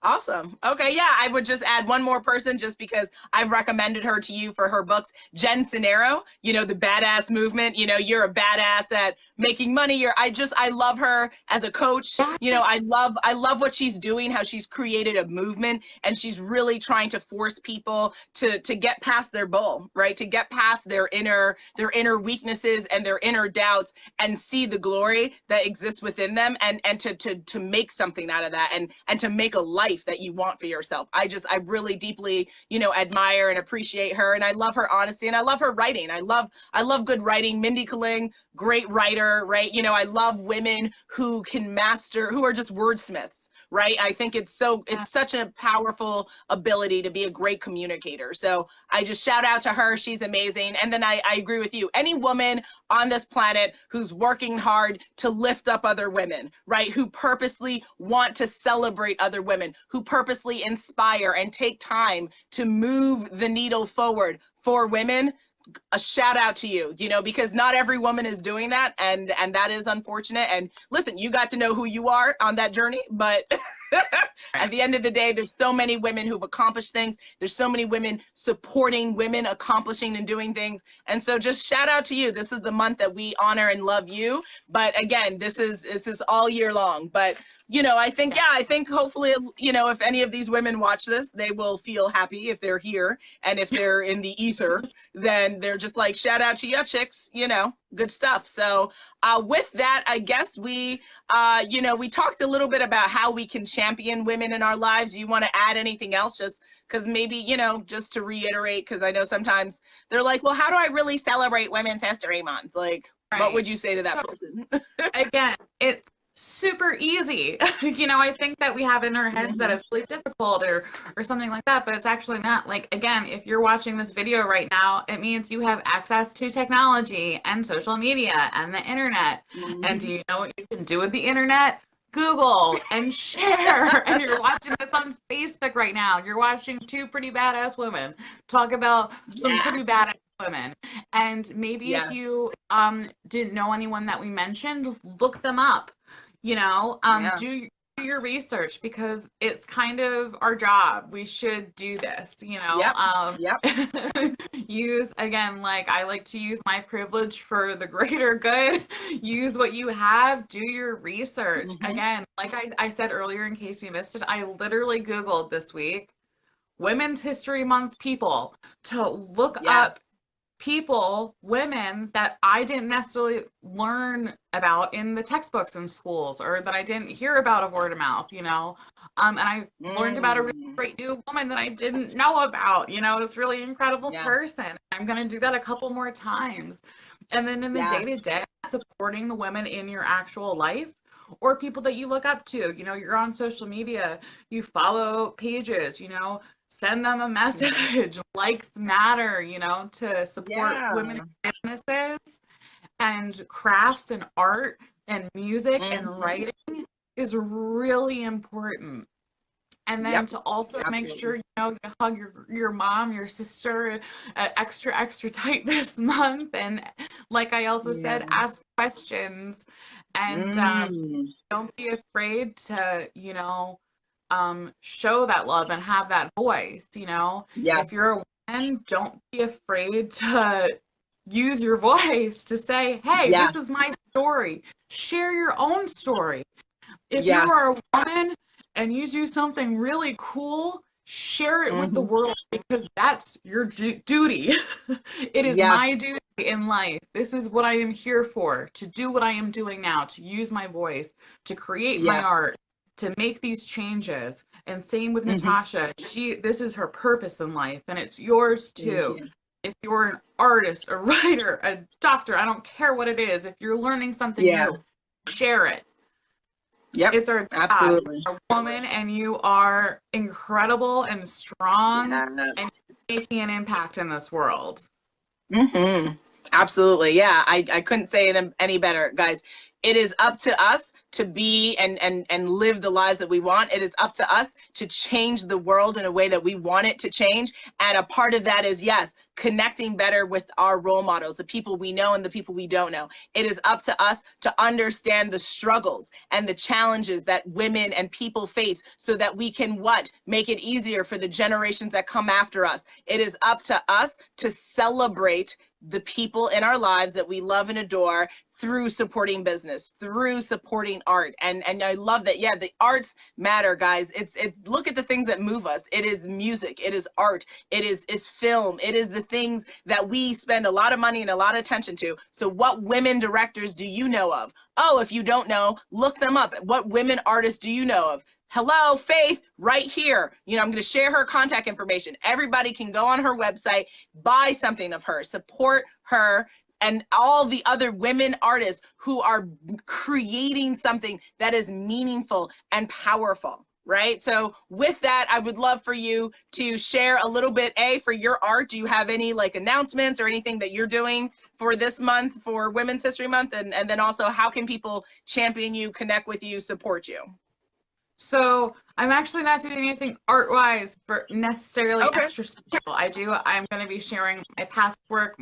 [SPEAKER 1] Awesome. Okay, yeah, I would just add one more person just because I've recommended her to you for her books. Jen Sincero, the badass movement. You're a badass at making money. I love her as a coach. I love what she's doing, how she's created a movement, and she's really trying to force people to get past their bull, right? To get past their inner weaknesses and their inner doubts and see the glory that exists within them and to make something out of that and to make a life that you want for yourself. I really deeply, admire and appreciate her, and I love her honesty, and I love her writing. I love good writing. Mindy Kaling, great writer, right? I love women who are just wordsmiths, right? I think it's such a powerful ability to be a great communicator. So I just shout out to her. She's amazing. And then I agree with you. Any woman on this planet who's working hard to lift up other women, right? Who purposely want to celebrate other women, who purposely inspire and take time to move the needle forward for women, a shout out to you, because not every woman is doing that. And that is unfortunate. And listen, you got to know who you are on that journey, but at the end of the day, there's so many women who've accomplished things. There's so many women supporting women accomplishing and doing things. And so just shout out to you. This is the month that we honor and love you. But again, this is all year long. But I think hopefully, if any of these women watch this, they will feel happy if they're here. And if they're in the ether, then they're just like, shout out to you chicks, good stuff. So with that, I guess we talked a little bit about how we can champion women in our lives. You want to add anything else? Just because maybe, just to reiterate, because I know sometimes they're like, well, how do I really celebrate Women's History Month? Like, what would you say to that person?
[SPEAKER 2] Again, it's super easy. I think that we have in our heads that it's really difficult or something like that, but it's actually not. Like, again, if you're watching this video right now, it means you have access to technology and social media and the internet. And do you know what you can do with the internet? Google and share. And you're watching this on Facebook right now. You're watching two pretty badass women talk about some pretty badass women. And maybe if you didn't know anyone that we mentioned, look them up. Do do your research, because it's kind of our job. We should do this, you know.
[SPEAKER 1] Yep. Yep.
[SPEAKER 2] Use, again, like I like to use my privilege for the greater good. Use what you have, do your research.
[SPEAKER 1] Mm-hmm.
[SPEAKER 2] Again, like I said earlier, in case you missed it, I literally Googled this week Women's History Month people to look up people, women that I didn't necessarily learn about in the textbooks in schools, or that I didn't hear about of word of mouth, you know. And I learned about a really great new woman that I didn't know about, you know, this really incredible person. I'm going to do that a couple more times. And then in the day-to-day, supporting the women in your actual life, or people that you look up to, you know, you're on social media, you follow pages, you know, send them a message. Likes matter, you know, to support women's businesses and crafts and art and music and writing is really important. And then to also make sure, you know, you hug your mom, your sister, extra tight this month. And like I also said, ask questions, and don't be afraid to, you know, show that love and have that voice, you know. If you're a woman, don't be afraid to use your voice to say, hey, this is my story. Share your own story. If you are a woman and you do something really cool, share it with the world, because that's your duty. It is my duty in life. This is what I am here for, to do what I am doing now, to use my voice, to create my art, to make these changes. And same with Natasha. This is her purpose in life, and it's yours too. If you're an artist, a writer, a doctor, I don't care what it is. If you're learning something new, share it. It's our job.
[SPEAKER 1] Absolutely.
[SPEAKER 2] You're a woman, and you are incredible and strong, and making an impact in this world.
[SPEAKER 1] Absolutely. Yeah, I couldn't say it any better, guys. It is up to us to be and live the lives that we want. It is up to us to change the world in a way that we want it to change. And a part of that is, yes, connecting better with our role models, the people we know and the people we don't know. It is up to us to understand the struggles and the challenges that women and people face, so that we can make it easier for the generations that come after us. It is up to us to celebrate the people in our lives that we love and adore, through supporting business, through supporting art. And I love that. Yeah, the arts matter, guys. It's look at the things that move us. It is music, it is art, it is film, it is the things that we spend a lot of money and a lot of attention to. So what women directors do you know of? Oh, if you don't know, look them up. What women artists do you know of? Hello, Faith, right here. You know, I'm going to share her contact information. Everybody can go on her website, buy something of her, support her, and all the other women artists who are creating something that is meaningful and powerful, right? So with that, I would love for you to share a little bit, for your art. Do you have any like announcements or anything that you're doing for this month, for Women's History Month? And then also, how can people champion you, connect with you, support you?
[SPEAKER 2] So I'm actually not doing anything art-wise for necessarily extra special. I'm going to be sharing my past work,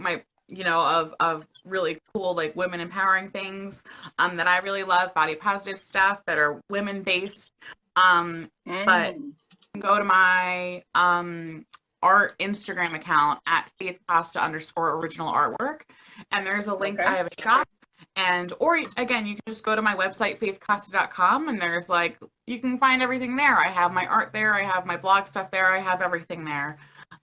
[SPEAKER 2] of really cool, like, women empowering things that I really love, body positive stuff that are women based. But go to my art Instagram account at @faithcosta_original artwork, and there's a link. I have a shop, or again, you can just go to my website, faithcosta.com, and there's you can find everything there. I have my art there, I have my blog stuff there, I have everything there.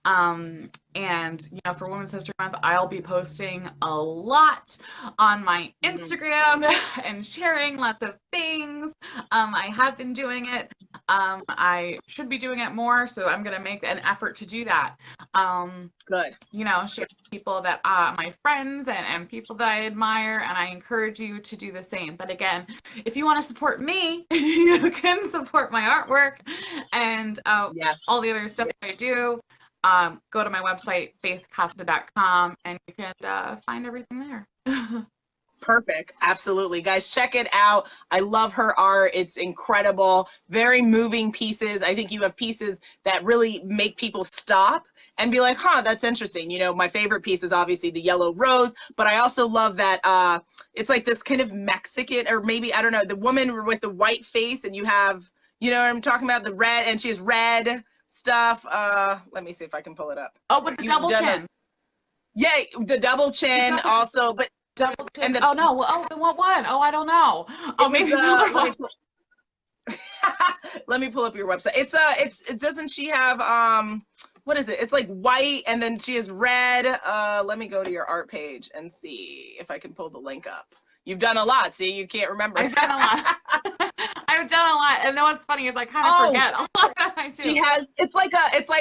[SPEAKER 2] And for Women's History Month, I'll be posting a lot on my Instagram and sharing lots of things. I have been doing it. I should be doing it more, so I'm going to make an effort to do that.
[SPEAKER 1] Good.
[SPEAKER 2] Share with people that my friends and people that I admire, and I encourage you to do the same. But again, if you want to support me, you can support my artwork and all the other stuff that I do. Go to my website, faithcosta.com, and you can find everything there.
[SPEAKER 1] Perfect. Absolutely. Guys, check it out. I love her art. It's incredible. Very moving pieces. I think you have pieces that really make people stop and be like, huh, that's interesting. You know, my favorite piece is obviously the yellow rose, but I also love that it's like this kind of Mexican, or maybe, I don't know, the woman with the white face, and you have, you know what I'm talking about, the red, and she has red stuff. Let me see if I can pull it up.
[SPEAKER 2] Oh, with the double chin.
[SPEAKER 1] Yeah, the double chin also, but
[SPEAKER 2] double chin. Oh no, well, oh, what one? Oh, I don't know. Oh, maybe another one.
[SPEAKER 1] Let me pull up your website. It doesn't she have what is it? It's like white, and then she has red. Let me go to your art page and see if I can pull the link up. You've done a lot. See, you can't remember.
[SPEAKER 2] I've done a lot. I've done a lot, and then what's funny is I kind of forget a lot that I do.
[SPEAKER 1] She has, it's like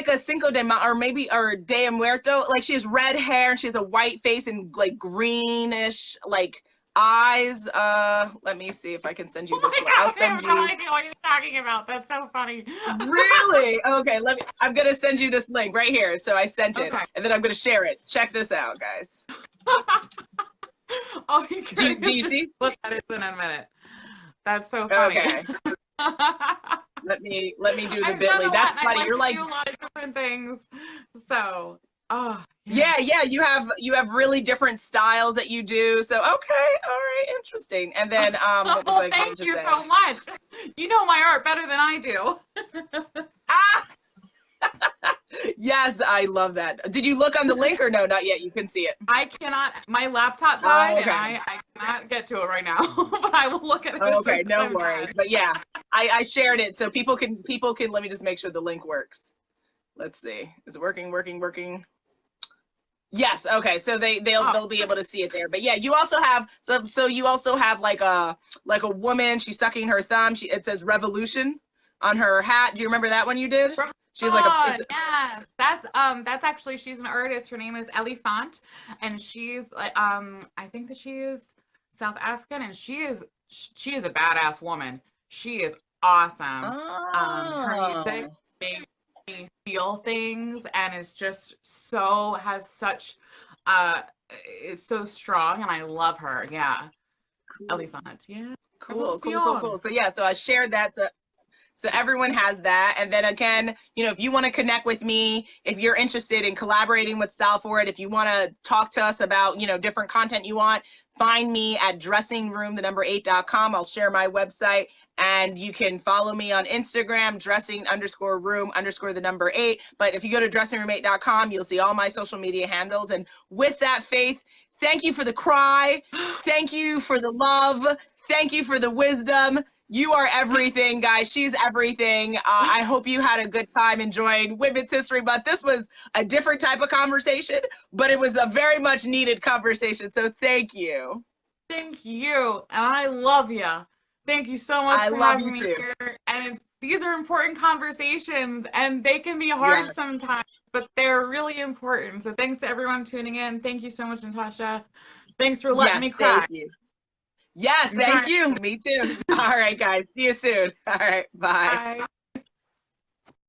[SPEAKER 1] a Cinco de Mayo, or de Muerto. Like, she has red hair and she has a white face and like greenish like eyes. Let me see if I can send you this. I'll send you.
[SPEAKER 2] I know what you're talking about. That's so funny.
[SPEAKER 1] Really? Okay, I'm gonna send you this link right here. So I sent it, and then I'm gonna share it. Check this out, guys.
[SPEAKER 2] Oh, do
[SPEAKER 1] you see?
[SPEAKER 2] Look at it in a minute. That's so funny.
[SPEAKER 1] Okay. let me do the Bitly. That's funny. You're like,
[SPEAKER 2] do a lot of different things. So, oh.
[SPEAKER 1] Yeah, you have really different styles that you do. So, okay, all right, interesting. And then what was I
[SPEAKER 2] thank you so much. You know my art better than I do.
[SPEAKER 1] Yes, I love that. Did you look on the link or no? Not yet. You can see it.
[SPEAKER 2] I cannot. My laptop died, and I cannot get to it right now. But I will look at it.
[SPEAKER 1] Okay, no worries. But yeah, I shared it so people can. Let me just make sure the link works. Let's see. Is it working? Yes. Okay. So they'll be able to see it there. But yeah, you also have you also have like a woman. She's sucking her thumb. It says revolution on her hat. Do you remember that one you did? She's like
[SPEAKER 2] yes, that's actually, she's an artist. Her name is Ellie Font, and she's like I think that she is South African, and she is a badass woman. She is awesome. Her music makes me feel things, and is just has such it's so strong, and I love her. Yeah, cool. Ellie Font. Yeah,
[SPEAKER 1] cool. So yeah, so I shared that so everyone has that. And then again, you know, if you want to connect with me, if you're interested in collaborating with StyleForIt, if you want to talk to us about, you know, different content you want, find me at dressingroom8.com. I'll share my website, and you can follow me on Instagram, dressing_room_8. But if you go to dressingroom8.com, you'll see all my social media handles. And with that, Faith, thank you for the cry. Thank you for the love. Thank you for the wisdom. You are everything, guys. She's everything. I hope you had a good time enjoying Women's History Month. This was a different type of conversation, but it was a very much needed conversation. So thank you.
[SPEAKER 2] Thank you. And I love you. Thank you so much for having me here. And these are important conversations, and they can be hard sometimes, but they're really important. So thanks to everyone tuning in. Thank you so much, Natasha. Thanks for letting me cry.
[SPEAKER 1] Thank you. Yes, thank you. Me too. All right, guys. See you soon. All right. Bye.
[SPEAKER 2] Bye.